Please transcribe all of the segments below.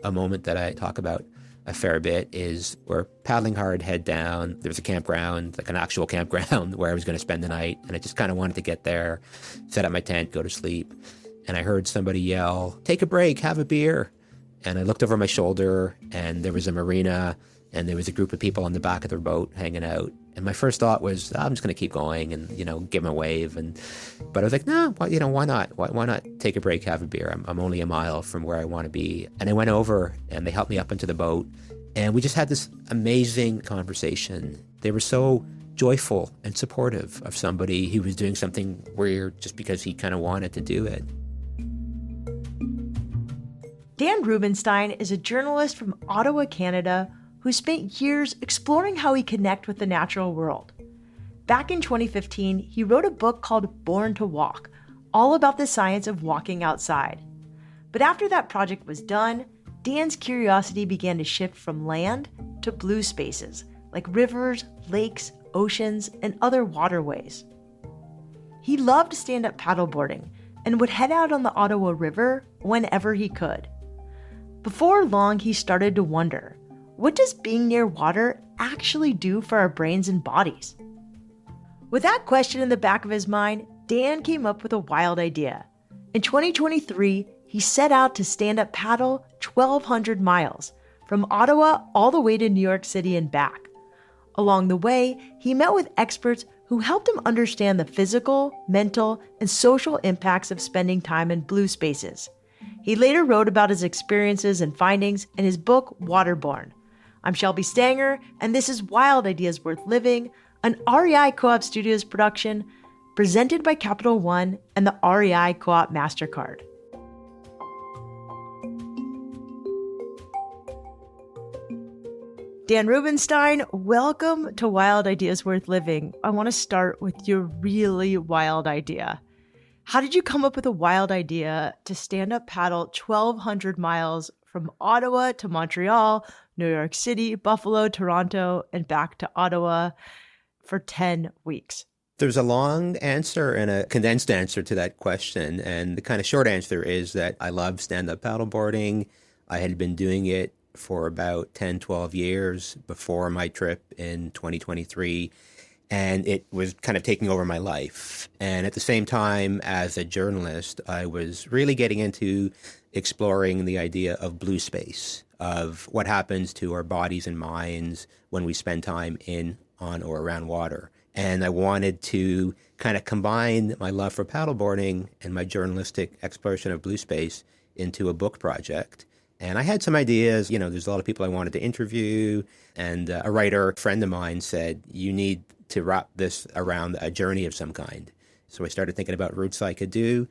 A moment that I talk about a fair bit is we're paddling hard, head down. There was a campground, like an actual campground where I was going to spend the night. And I just kind of wanted to get there, set up my tent, go to sleep. And I heard somebody yell, "Take a break, have a beer." And I looked over my shoulder and there was a marina and there was a group of people on the back of their boat hanging out. And my first thought was, I'm just going to keep going and, give them a wave. But I was like, no, why not? Why not take a break, have a beer? I'm only a mile from where I want to be. And I went over and they helped me up into the boat. And we just had this amazing conversation. They were so joyful and supportive of somebody who was doing something weird just because he kind of wanted to do it. Dan Rubinstein is a journalist from Ottawa, Canada, who spent years exploring how we connect with the natural world. Back in 2015, he wrote a book called Born to Walk, all about the science of walking outside. But after that project was done, Dan's curiosity began to shift from land to blue spaces, like rivers, lakes, oceans, and other waterways. He loved stand-up paddleboarding and would head out on the Ottawa River whenever he could. Before long, he started to wonder, what does being near water actually do for our brains and bodies? With that question in the back of his mind, Dan came up with a wild idea. In 2023, he set out to stand-up paddle 1,200 miles, from Ottawa all the way to New York City and back. Along the way, he met with experts who helped him understand the physical, mental, and social impacts of spending time in blue spaces. He later wrote about his experiences and findings in his book, Waterborne. I'm Shelby Stanger, and this is Wild Ideas Worth Living, an REI Co-op Studios production presented by Capital One and the REI Co-op MasterCard. Dan Rubinstein, welcome to Wild Ideas Worth Living. I want to start with your really wild idea. How did you come up with a wild idea to stand up paddle 1,200 miles from Ottawa to Montreal, New York City, Buffalo, Toronto, and back to Ottawa for 10 weeks? There's a long answer and a condensed answer to that question. And the kind of short answer is that I love stand-up paddleboarding. I had been doing it for about 10, 12 years before my trip in 2023. And it was kind of taking over my life. And at the same time, as a journalist, I was really getting into exploring the idea of blue space, of what happens to our bodies and minds when we spend time in, on, or around water. And I wanted to kind of combine my love for paddleboarding and my journalistic exploration of blue space into a book project. And I had some ideas. There's a lot of people I wanted to interview. And a writer friend of mine said, you need to wrap this around a journey of some kind. So I started thinking about routes I could do.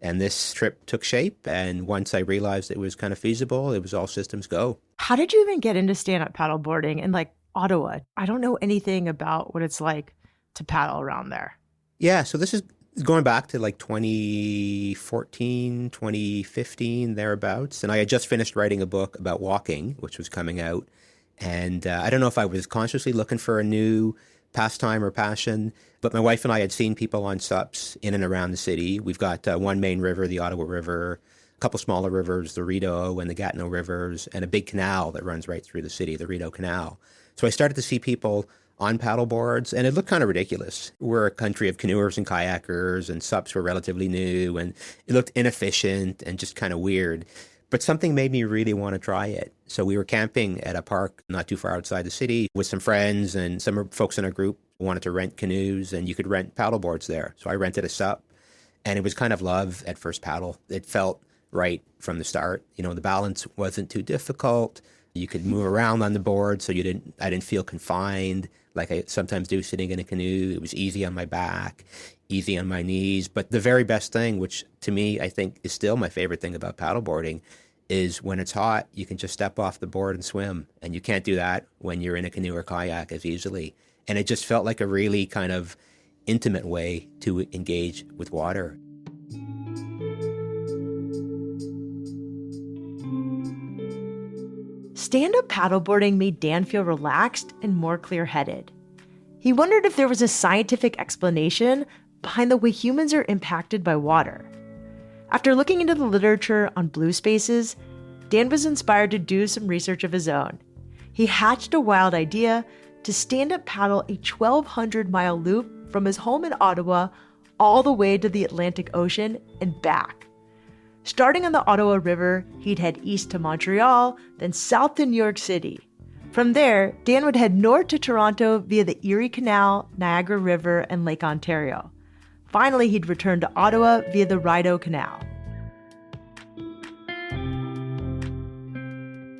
And this trip took shape. And once I realized it was kind of feasible, it was all systems go. How did you even get into stand-up paddleboarding in Ottawa? I don't know anything about what it's like to paddle around there. Yeah, so this is going back to 2014, 2015, thereabouts. And I had just finished writing a book about walking, which was coming out. And I don't know if I was consciously looking for a new pastime or passion, but my wife and I had seen people on SUPs in and around the city. We've got one main river, the Ottawa River, a couple smaller rivers, the Rideau and the Gatineau rivers, and a big canal that runs right through the city, the Rideau Canal. So I started to see people on paddle boards, and it looked kind of ridiculous. We're a country of canoers and kayakers, and SUPs were relatively new, and it looked inefficient and just kind of weird. But something made me really want to try it. So we were camping at a park not too far outside the city with some friends, and some folks in our group wanted to rent canoes, and you could rent paddle boards there. So I rented a SUP, and it was kind of love at first paddle. It felt right from the start. The balance wasn't too difficult. You could move around on the board, so I didn't feel confined like I sometimes do sitting in a canoe. It was easy on my back, easy on my knees. But the very best thing, which to me I think is still my favorite thing about paddleboarding, is when it's hot, you can just step off the board and swim. And you can't do that when you're in a canoe or kayak as easily. And it just felt like a really kind of intimate way to engage with water. Stand-up paddleboarding made Dan feel relaxed and more clear-headed. He wondered if there was a scientific explanation behind the way humans are impacted by water. After looking into the literature on blue spaces, Dan was inspired to do some research of his own. He hatched a wild idea to stand-up paddle a 1,200-mile loop from his home in Ottawa all the way to the Atlantic Ocean and back. Starting on the Ottawa River, he'd head east to Montreal, then south to New York City. From there, Dan would head north to Toronto via the Erie Canal, Niagara River, and Lake Ontario. Finally, he'd return to Ottawa via the Rideau Canal.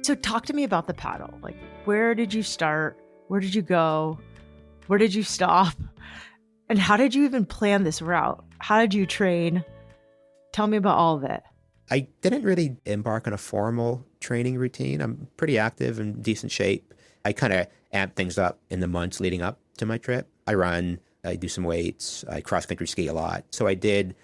So talk to me about the paddle. Like, where did you start? Where did you go? Where did you stop? And how did you even plan this route? How did you train? Tell me about all of it. I didn't really embark on a formal training routine. I'm pretty active and decent shape. I kind of amp things up in the months leading up to my trip. I run, I do some weights, I cross-country ski a lot. So I did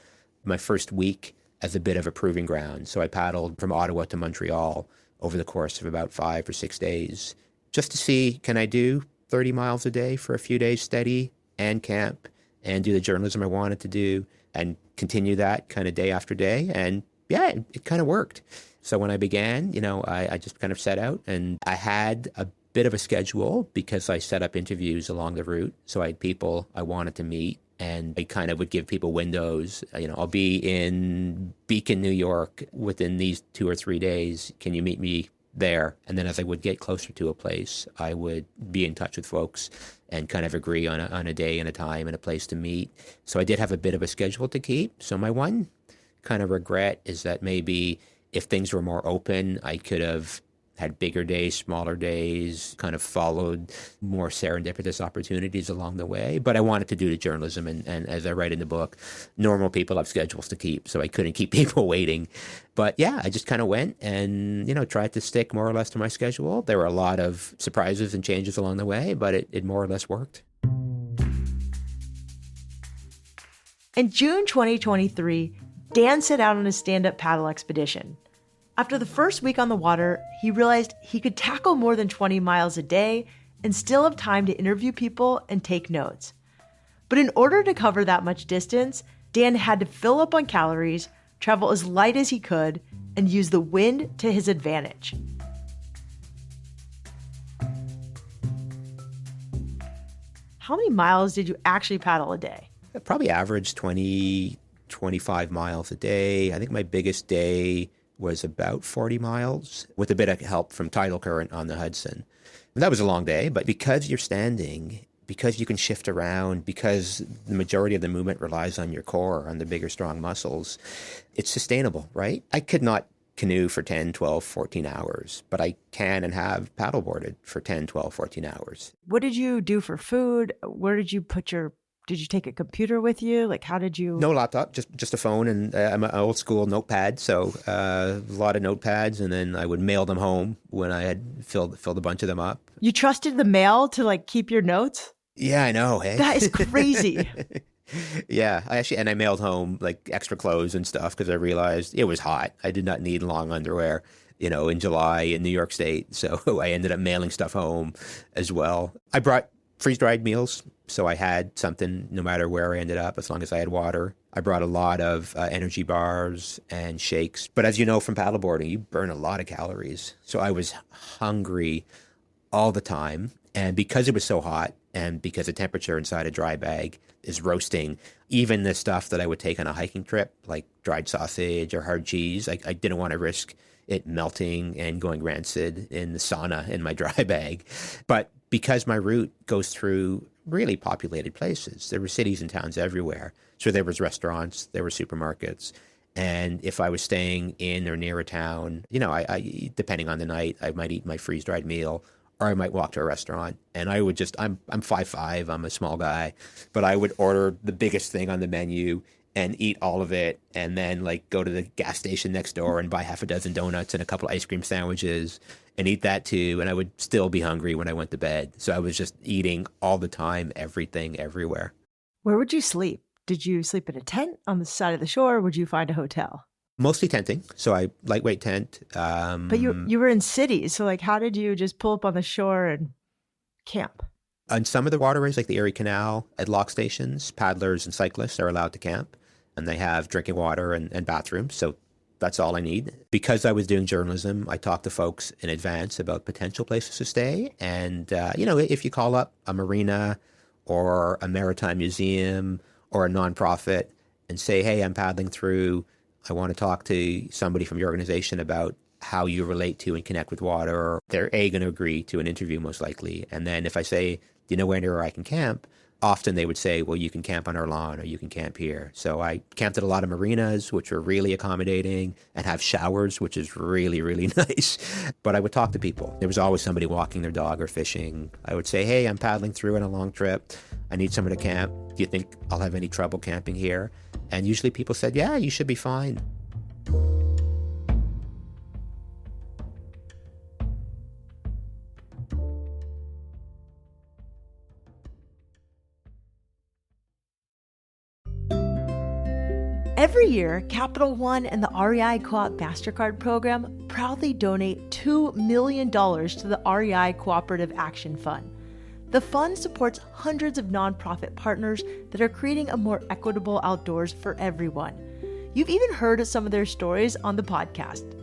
my first week as a bit of a proving ground. So I paddled from Ottawa to Montreal over the course of about 5 or 6 days, just to see, can I do 30 miles a day for a few days steady and camp and do the journalism I wanted to do and continue that kind of day after day. And yeah, it kind of worked. So when I began, I just kind of set out, and I had a bit of a schedule because I set up interviews along the route. So I had people I wanted to meet, and I kind of would give people windows. I'll be in Beacon, New York within these 2 or 3 days. Can you meet me there? And then as I would get closer to a place, I would be in touch with folks and kind of agree on a day and a time and a place to meet. So I did have a bit of a schedule to keep. So my one kind of regret is that maybe if things were more open, I could have had bigger days, smaller days, kind of followed more serendipitous opportunities along the way. But I wanted to do the journalism. And as I write in the book, normal people have schedules to keep. So I couldn't keep people waiting. But yeah, I just kind of went and, tried to stick more or less to my schedule. There were a lot of surprises and changes along the way, but it more or less worked. In June 2023, Dan set out on a stand-up paddle expedition. After the first week on the water, he realized he could tackle more than 20 miles a day and still have time to interview people and take notes. But in order to cover that much distance, Dan had to fill up on calories, travel as light as he could, and use the wind to his advantage. How many miles did you actually paddle a day? I probably averaged 25 miles a day. I think my biggest day was about 40 miles with a bit of help from tidal current on the Hudson. And that was a long day, but because you're standing, because you can shift around, because the majority of the movement relies on your core, on the bigger, strong muscles, it's sustainable, right? I could not canoe for 10, 12, 14 hours, but I can and have paddleboarded for 10, 12, 14 hours. What did you do for food? Where did you put did you take a computer with you? Like, how did you? No laptop, just a phone, and I'm an old school notepad, so a lot of notepads, and then I would mail them home when I had filled a bunch of them up. You trusted the mail to keep your notes? Yeah, I know. Hey, that is crazy. Yeah, I mailed home extra clothes and stuff because I realized it was hot. I did not need long underwear, in July in New York State, so I ended up mailing stuff home as well. I brought freeze-dried meals, so I had something no matter where I ended up, as long as I had water. I brought a lot of energy bars and shakes. But as you know from paddleboarding, you burn a lot of calories. So I was hungry all the time. And because it was so hot, and because the temperature inside a dry bag is roasting, even the stuff that I would take on a hiking trip, like dried sausage or hard cheese, I didn't want to risk it melting and going rancid in the sauna in my dry bag. But because my route goes through really populated places, there were cities and towns everywhere. So there was restaurants, there were supermarkets. And if I was staying in or near a town, I depending on the night, I might eat my freeze-dried meal, or I might walk to a restaurant. And I would I'm 5'5", I'm a small guy, but I would order the biggest thing on the menu and eat all of it, and then go to the gas station next door and buy half a dozen donuts and a couple of ice cream sandwiches and eat that too. And I would still be hungry when I went to bed. So I was just eating all the time, everything, everywhere. Where would you sleep? Did you sleep in a tent on the side of the shore, or would you find a hotel? Mostly tenting. So I lightweight tent. But you were in cities. So how did you just pull up on the shore and camp? On some of the waterways, like the Erie Canal, at lock stations, paddlers and cyclists are allowed to camp. And they have drinking water and bathrooms. So That's all I need. Because I was doing journalism, I talked to folks in advance about potential places to stay. And, if you call up a marina or a maritime museum or a nonprofit and say, hey, I'm paddling through, I want to talk to somebody from your organization about how you relate to and connect with water, they're going to agree to an interview most likely. And then if I say, do you know where I can camp? Often they would say, well, you can camp on our lawn or you can camp here. So I camped at a lot of marinas, which are really accommodating and have showers, which is really, really nice. But I would talk to people. There was always somebody walking their dog or fishing. I would say, hey, I'm paddling through on a long trip. I need somewhere to camp. Do you think I'll have any trouble camping here? And usually people said, yeah, you should be fine. Every year, Capital One and the REI Co-op MasterCard program proudly donate $2 million to the REI Cooperative Action Fund. The fund supports hundreds of nonprofit partners that are creating a more equitable outdoors for everyone. You've even heard of some of their stories on the podcast.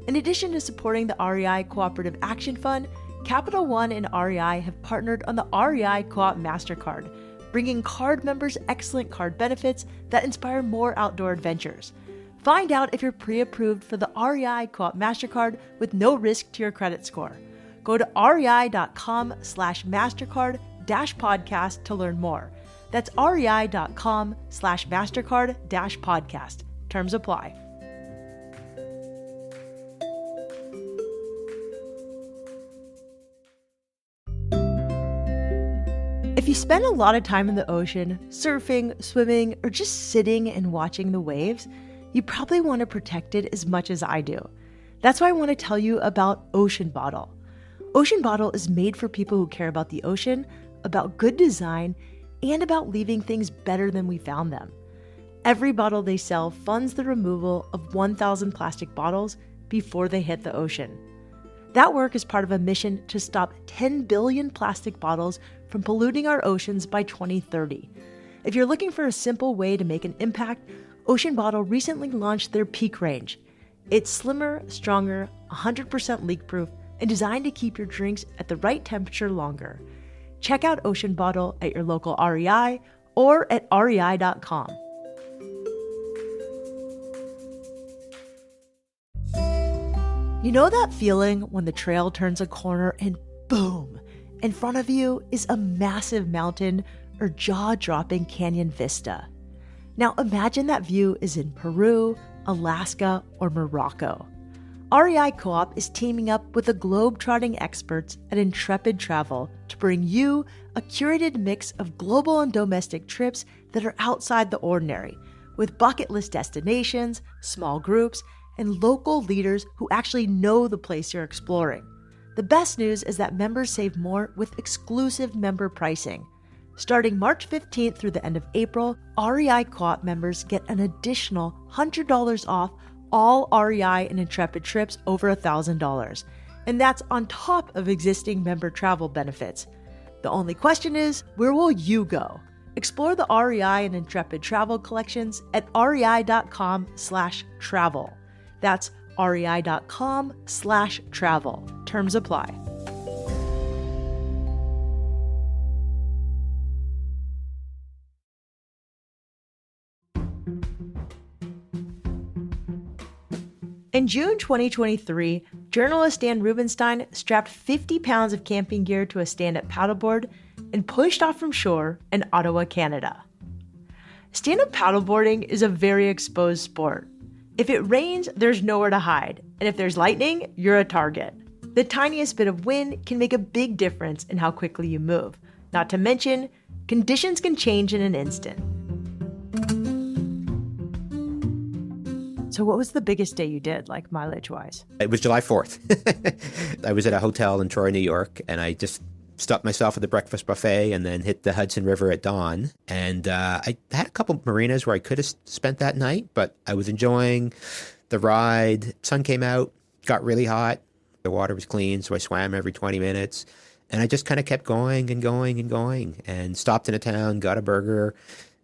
In addition to supporting the REI Cooperative Action Fund, Capital One and REI have partnered on the REI Co-op MasterCard, bringing card members excellent card benefits that inspire more outdoor adventures. Find out if you're pre-approved for the REI Co-op MasterCard with no risk to your credit score. Go to rei.com/MasterCard-podcast to learn more. That's rei.com/MasterCard-podcast. Terms apply. If you spend a lot of time in the ocean, surfing, swimming, or just sitting and watching the waves, you probably want to protect it as much as I do. That's why I want to tell you about Ocean Bottle. Ocean Bottle is made for people who care about the ocean, about good design, and about leaving things better than we found them. Every bottle they sell funds the removal of 1,000 plastic bottles before they hit the ocean. That work is part of a mission to stop 10 billion plastic bottles from polluting our oceans by 2030. If you're looking for a simple way to make an impact, Ocean Bottle recently launched their Peak range. It's slimmer, stronger, 100% leak-proof, and designed to keep your drinks at the right temperature longer. Check out Ocean Bottle at your local REI or at rei.com. You know that feeling when the trail turns a corner and boom, in front of you is a massive mountain or jaw-dropping canyon vista. Now imagine that view is in Peru, Alaska, or Morocco. REI Co-op is teaming up with the globe-trotting experts at Intrepid Travel to bring you a curated mix of global and domestic trips that are outside the ordinary, with bucket list destinations, small groups, and local leaders who actually know the place you're exploring. The best news is that members save more with exclusive member pricing. Starting March 15th through the end of April, REI Co-op members get an additional $100 off all REI and Intrepid trips over $1,000. And that's on top of existing member travel benefits. The only question is, where will you go? Explore the REI and Intrepid travel collections at rei.com/travel. That's rei.com/travel. Terms apply. In June 2023, journalist Dan Rubinstein strapped 50 pounds of camping gear to a stand-up paddleboard and pushed off from shore in Ottawa, Canada. Stand-up paddleboarding is a very exposed sport. If it rains, there's nowhere to hide, and if there's lightning, you're a target. The tiniest bit of wind can make a big difference in how quickly you move. Not to mention, conditions can change in an instant. So what was the biggest day you did, like mileage-wise? It was July 4th. I was at a hotel in Troy, New York, and I just stopped myself at the breakfast buffet and then hit the Hudson River at dawn. And I had a couple marinas where I could have spent that night, but I was enjoying the ride. Sun came out, got really hot. The water was clean, so I swam every 20 minutes. And I just kind of kept going and going and going and stopped in a town, got a burger,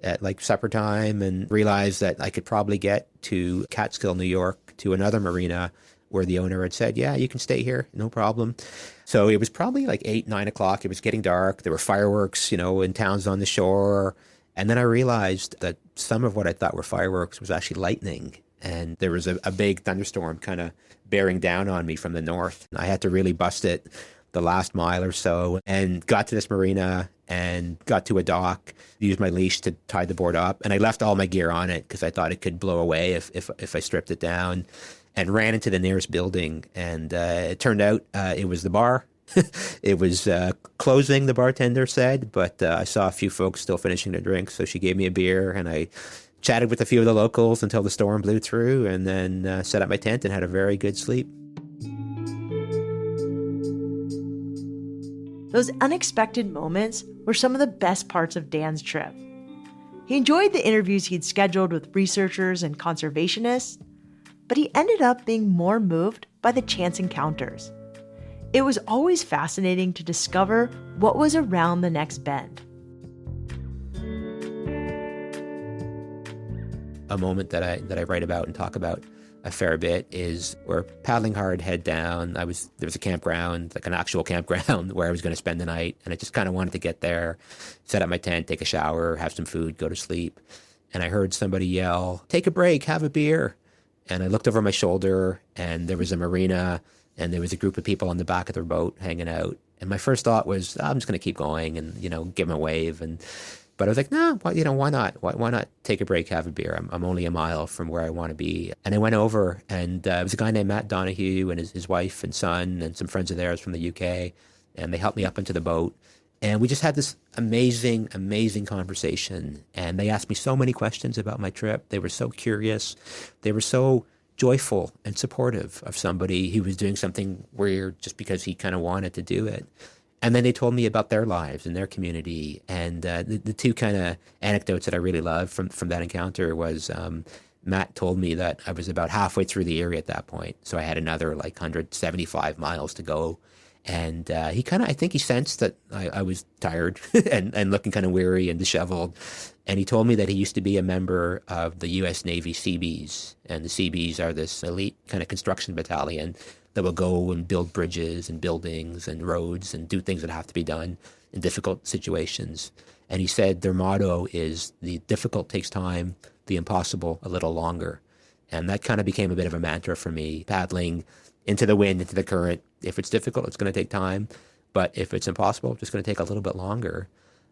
at like supper time and realized that I could probably get to Catskill, New York, to another marina where the owner had said, yeah, you can stay here, no problem. So it was probably like 8, 9 o'clock. It was getting dark. There were fireworks, in towns on the shore. And then I realized that some of what I thought were fireworks was actually lightning. And there was a big thunderstorm kind of bearing down on me from the north. I had to really bust it the last mile or so and got to this marina and got to a dock, used my leash to tie the board up. And I left all my gear on it because I thought it could blow away if I stripped it down, and ran into the nearest building. And it turned out it was the bar. It was closing, the bartender said, but I saw a few folks still finishing their drinks. So she gave me a beer and I chatted with a few of the locals until the storm blew through, and then set up my tent and had a very good sleep. Those unexpected moments were some of the best parts of Dan's trip. He enjoyed the interviews he'd scheduled with researchers and conservationists, but he ended up being more moved by the chance encounters. It was always fascinating to discover what was around the next bend. A moment that I write about and talk about a fair bit is we're paddling hard, head down. There was a campground, like an actual campground, where I was going to spend the night, and I just kind of wanted to get there, set up my tent, take a shower, have some food, go to sleep. And I heard somebody yell, "Take a break, have a beer." And I looked over my shoulder, and there was a marina, and there was a group of people on the back of their boat hanging out. And my first thought was, I'm just going to keep going and, give them a wave. But I was like, no, why not? Why not take a break, have a beer? I'm only a mile from where I want to be. And I went over, and it was a guy named Matt Donahue and his wife and son and some friends of theirs from the UK. And they helped me up into the boat. And we just had this amazing, amazing conversation. And they asked me so many questions about my trip. They were so curious. They were so joyful and supportive of somebody who was doing something weird just because he kind of wanted to do it. And then they told me about their lives and their community. And the two kind of anecdotes that I really loved from that encounter was Matt told me that I was about halfway through the area at that point. So I had another 175 miles to go. And I think he sensed that I was tired and looking kind of weary and disheveled. And he told me that he used to be a member of the U.S. Navy Seabees. And the Seabees are this elite kind of construction battalion that will go and build bridges and buildings and roads and do things that have to be done in difficult situations. And he said their motto is, the difficult takes time, the impossible a little longer. And that kind of became a bit of a mantra for me, paddling into the wind, into the current. If it's difficult, it's going to take time. But if it's impossible, it's just going to take a little bit longer.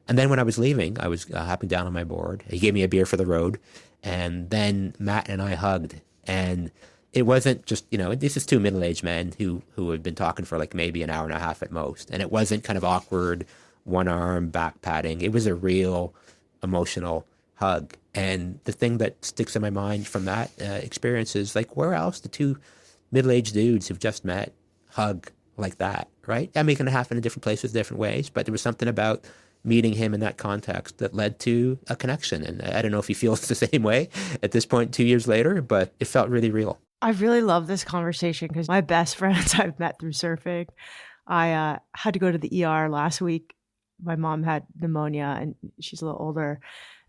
And then when I was leaving, I was hopping down on my board. He gave me a beer for the road. And then Matt and I hugged. And it wasn't just, this is two middle-aged men who had been talking for maybe an hour and a half at most. And it wasn't kind of awkward, one-arm back patting. It was a real emotional hug. And the thing that sticks in my mind from that experience is, where else do two middle-aged dudes who've just met hug like that, right? I mean, it can happen in different places, different ways, but there was something about meeting him in that context that led to a connection. And I don't know if he feels the same way at this point 2 years later, but it felt really real. I really love this conversation because my best friends I've met through surfing. I had to go to the ER last week. My mom had pneumonia and she's a little older.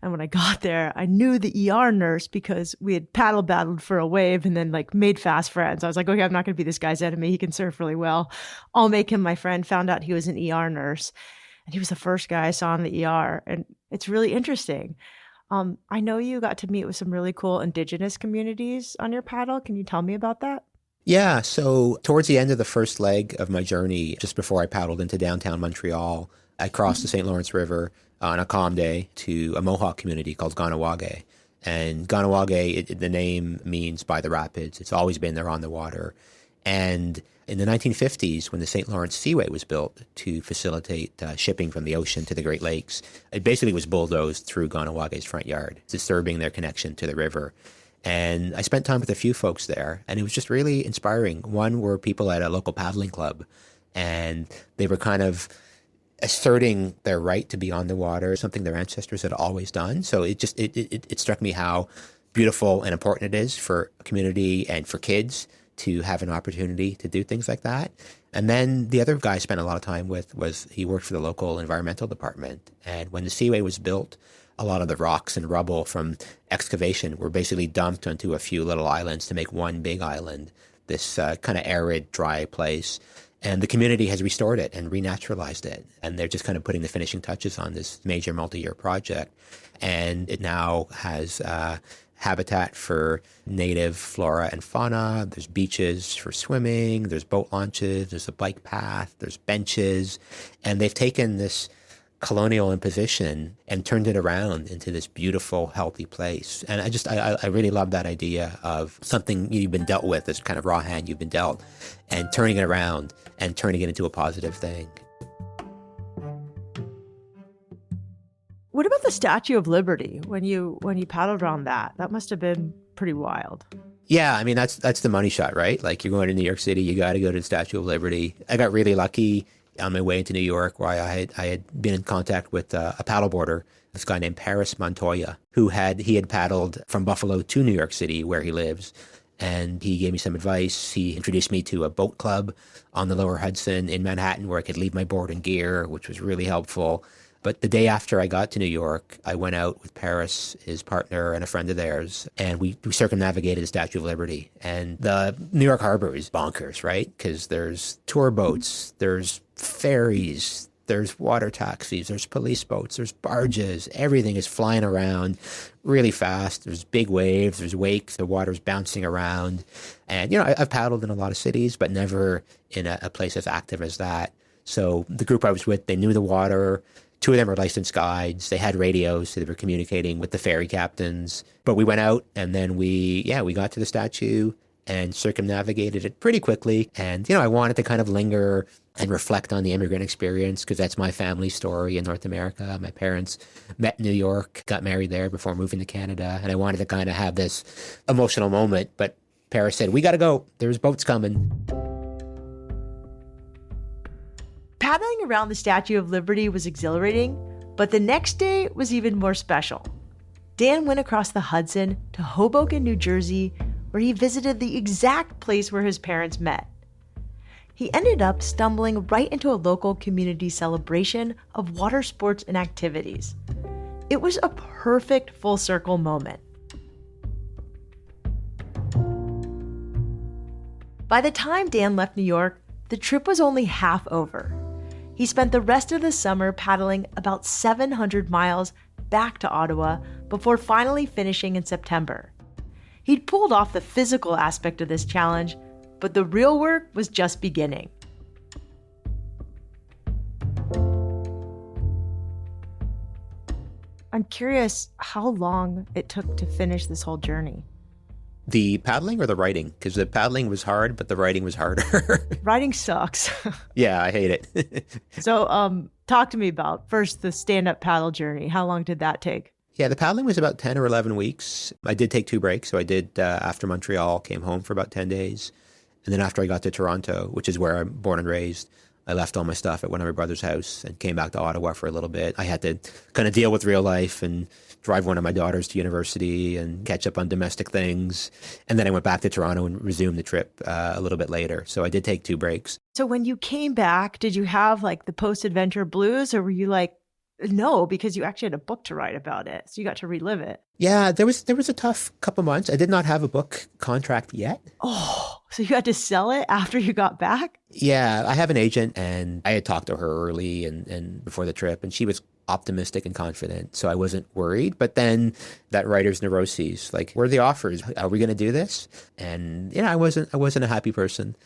And when I got there, I knew the ER nurse because we had paddle battled for a wave and then made fast friends. I was like, okay, I'm not going to be this guy's enemy. He can surf really well. I'll make him my friend. Found out he was an ER nurse. And he was the first guy I saw in the ER. And it's really interesting. I know you got to meet with some really cool Indigenous communities on your paddle. Can you tell me about that? Yeah, so towards the end of the first leg of my journey, just before I paddled into downtown Montreal, I crossed the St. Lawrence River on a calm day to a Mohawk community called Ganawage. And Ganawage, the name means by the rapids. It's always been there on the water. And in the 1950s, when the St. Lawrence Seaway was built to facilitate shipping from the ocean to the Great Lakes, it basically was bulldozed through Ganawage's front yard, disturbing their connection to the river. And I spent time with a few folks there, and it was just really inspiring. One were people at a local paddling club, and they were kind of asserting their right to be on the water, something their ancestors had always done. So it struck me how beautiful and important it is for a community and for kids to have an opportunity to do things like that. And then the other guy I spent a lot of time with he worked for the local environmental department. And when the Seaway was built, a lot of the rocks and rubble from excavation were basically dumped onto a few little islands to make one big island, this kind of arid, dry place. And the community has restored it and renaturalized it. And they're just kind of putting the finishing touches on this major multi-year project. And it now has habitat for native flora and fauna. There's beaches for swimming. There's boat launches. There's a bike path. There's benches. And they've taken this colonial imposition and turned it around into this beautiful, healthy place. And I really love that idea of something you've been dealt with, this kind of raw hand you've been dealt, and turning it around and turning it into a positive thing. What about the Statue of Liberty when you paddled around that? That must have been pretty wild. Yeah, I mean, that's the money shot, right? Like, you're going to New York City, you got to go to the Statue of Liberty. I got really lucky on my way into New York, where I had been in contact with a paddleboarder, this guy named Paris Montoya, he had paddled from Buffalo to New York City, where he lives. And he gave me some advice. He introduced me to a boat club on the Lower Hudson in Manhattan where I could leave my board and gear, which was really helpful. But the day after I got to New York, I went out with Paris, his partner, and a friend of theirs, and we circumnavigated the Statue of Liberty. And the New York Harbor is bonkers, right? Because there's tour boats, there's ferries, there's water taxis, there's police boats, there's barges. Everything is flying around really fast. There's big waves, there's wakes, the water's bouncing around. And, I've paddled in a lot of cities, but never in a place as active as that. So the group I was with, they knew the water. Two of them were licensed guides. They had radios, so they were communicating with the ferry captains. But we went out, and then we got to the statue and circumnavigated it pretty quickly. And, I wanted to kind of linger and reflect on the immigrant experience, because that's my family story in North America. My parents met in New York, got married there before moving to Canada. And I wanted to kind of have this emotional moment. But Paris said, "We got to go. There's boats coming." Paddling around the Statue of Liberty was exhilarating, but the next day was even more special. Dan went across the Hudson to Hoboken, New Jersey, where he visited the exact place where his parents met. He ended up stumbling right into a local community celebration of water sports and activities. It was a perfect full circle moment. By the time Dan left New York, the trip was only half over. He spent the rest of the summer paddling about 700 miles back to Ottawa before finally finishing in September. He'd pulled off the physical aspect of this challenge, but the real work was just beginning. I'm curious how long it took to finish this whole journey. The paddling or the writing? Because the paddling was hard, but the writing was harder. Writing sucks. Yeah, I hate it. So talk to me about first the stand-up paddle journey. How long did that take? Yeah, the paddling was about 10 or 11 weeks. I did take 2 breaks. So I did, after Montreal, came home for about 10 days. And then after I got to Toronto, which is where I'm born and raised, I left all my stuff at one of my brother's house and came back to Ottawa for a little bit. I had to kind of deal with real life and drive one of my daughters to university and catch up on domestic things. And then I went back to Toronto and resumed the trip a little bit later. So I did take 2 breaks. So when you came back, did you have like the post-adventure blues, or were you like, no, because you actually had a book to write about it, so you got to relive it? Yeah, there was a tough couple months. I did not have a book contract yet. Oh, so you had to sell it after you got back? Yeah, I have an agent, and I had talked to her early and before the trip, and she was optimistic and confident, so I wasn't worried. But then that writer's neuroses, like, where are the offers? Are we going to do this? And I wasn't a happy person.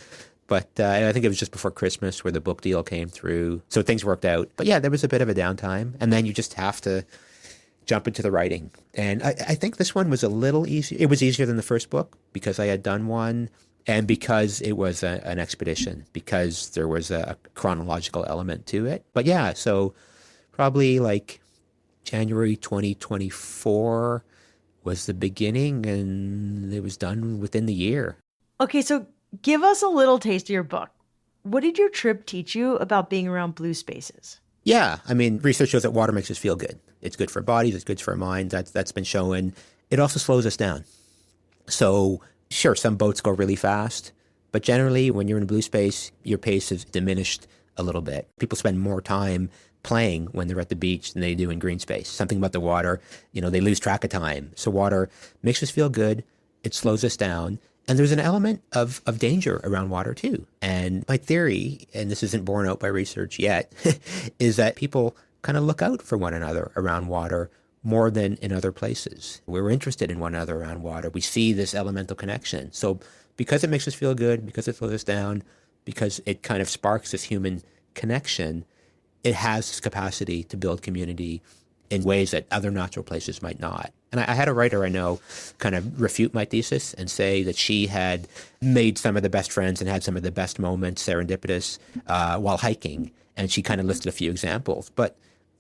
But I think it was just before Christmas where the book deal came through. So things worked out. But yeah, there was a bit of a downtime. And then you just have to jump into the writing. And I think this one was a little easier. It was easier than the first book because I had done one and because it was an expedition, because there was a chronological element to it. But yeah, so probably like January 2024 was the beginning, and it was done within the year. Okay, so give us a little taste of your book. What did your trip teach you about being around blue spaces? Yeah, I mean, research shows that water makes us feel good. It's good for our bodies. It's good for our minds. That's been shown. It also slows us down. So sure, some boats go really fast, but generally when you're in a blue space, your pace is diminished a little bit. People spend more time playing when they're at the beach than they do in green space. Something about the water, they lose track of time. So water makes us feel good. It slows us down. And there's an element of danger around water too. And my theory, and this isn't borne out by research yet, is that people kind of look out for one another around water more than in other places. We're interested in one another around water. We see this elemental connection. So because it makes us feel good, because it slows us down, because it kind of sparks this human connection, it has this capacity to build community in ways that other natural places might not. And I had a writer I know kind of refute my thesis and say that she had made some of the best friends and had some of the best moments serendipitous while hiking. And she kind of listed a few examples. But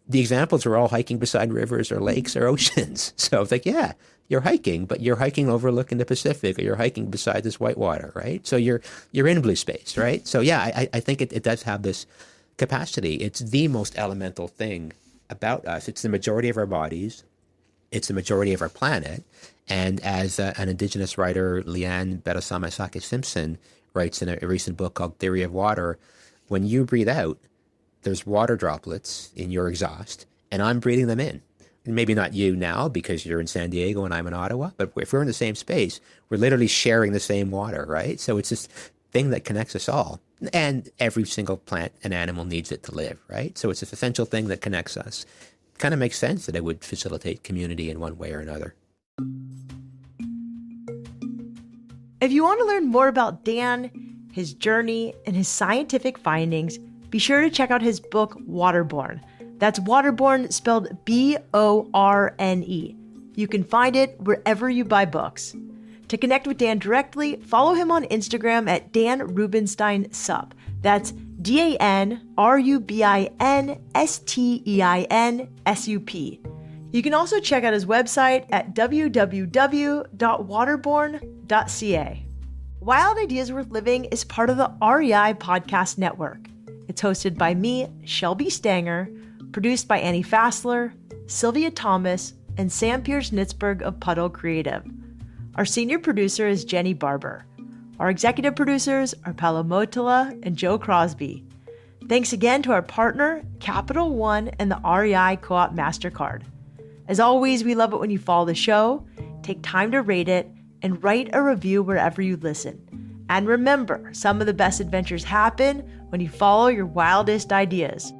the examples were all hiking beside rivers or lakes or oceans. So it's like, yeah, you're hiking, but you're hiking overlooking the Pacific, or you're hiking beside this white water, right? So you're in blue space, right? So yeah, I think it does have this capacity. It's the most elemental thing about us. It's the majority of our bodies. It's the majority of our planet. And as an Indigenous writer, Leanne Betasame Simpson, writes in a recent book called Theory of Water, when you breathe out, there's water droplets in your exhaust, and I'm breathing them in. Maybe not you now because you're in San Diego and I'm in Ottawa, but if we're in the same space, we're literally sharing the same water, right? So it's this thing that connects us all. And every single plant and animal needs it to live, right? So it's this essential thing that connects us. It kind of makes sense that it would facilitate community in one way or another. If you want to learn more about Dan, his journey, and his scientific findings, be sure to check out his book, Waterborne. That's Waterborne spelled B-O-R-N-E. You can find it wherever you buy books. To connect with Dan directly, follow him on Instagram at Dan Rubinstein Sup. That's DanRubinsteinSup. You can also check out his website at www.waterborne.ca. Wild Ideas Worth Living is part of the REI Podcast Network. It's hosted by me, Shelby Stanger, produced by Annie Fassler, Sylvia Thomas, and Sam Pierce-Nitzberg of Puddle Creative. Our senior producer is Jenny Barber. Our executive producers are Paolo Motola and Joe Crosby. Thanks again to our partner, Capital One and the REI Co-op MasterCard. As always, we love it when you follow the show, take time to rate it, and write a review wherever you listen. And remember, some of the best adventures happen when you follow your wildest ideas.